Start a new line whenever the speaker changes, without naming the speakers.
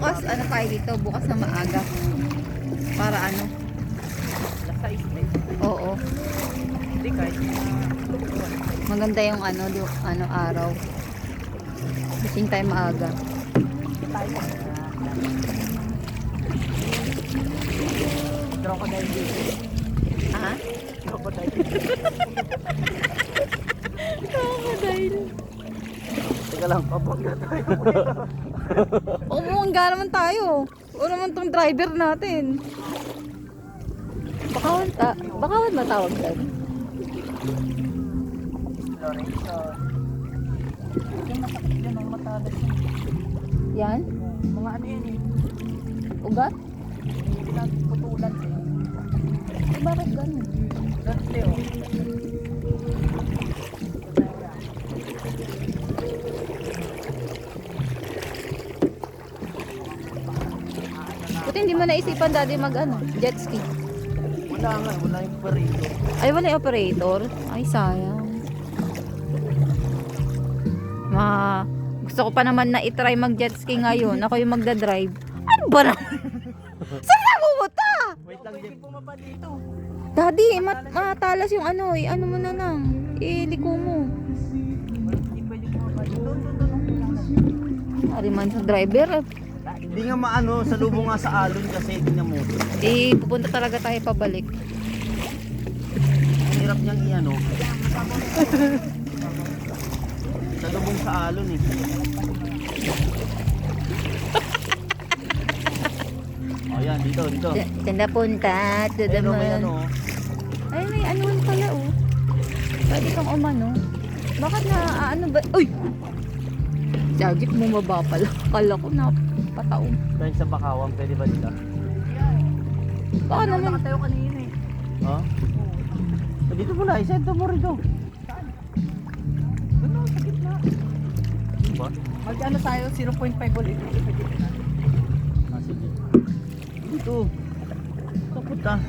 bukas ano tayo dito, bukas na maaga. Para ano?
Nasa isip.
Oo.
Hindi kahit
Maganda yung ano araw. Gising tayo maaga.
tayo. Crocodile dito.
Ha?
Crocodile dito.
Crocodile.
Teka lang, papagka tayo.
Umungga naman tayo. O naman tong driver natin. Bakawan matawag doon.
Lorenzo. Yung masakit yun, ang matalas.
Yan?
Mga ano yun eh.
Ugat?
Putulan eh.
Eh, bakit ganun?
Dante oh.
Buti hindi mo naisipan daddy mag ano, jet ski.
Wala nga, wala yung parito.
Ay, wala yung operator. Ay, sayang. Gusto ko pa naman na itry mag jet ski ngayon. Ako yung magdadrive. Ano ba na? Saan na pumunta?
Wait lang, Jeff. Pumapa dito.
Daddy, matalas yung ano eh. Ano mo na lang. Iliko mo.
Hindi pwede pumapa dito. Doon.
Ariman sa driver.
Hindi nga maano, sa lubong nga sa alon kasi tingnan mo.
Pupunta talaga tayo pabalik.
Ang hirap niyang iano. Sa lubong sa alon eh. Oh yan, dito.
Saan na punta? To the
Ayun, may
moon.
ano.
Ay, may anuhan pala oh. Pwede kang umano. Bakit na ano ba? Uy! Jagip mo maba pala. Kala ko na pataong.
Dahil sa Bakawan, pwede ba dito?
Baka naman.
Nakatayo kanina eh.
Oh? Dito mo na, isento mo rito.
Doon sa gitna.
Ba?
Mag ano tayo, 0.5 ulit.
Ah, sige. Dito. Kapot ah.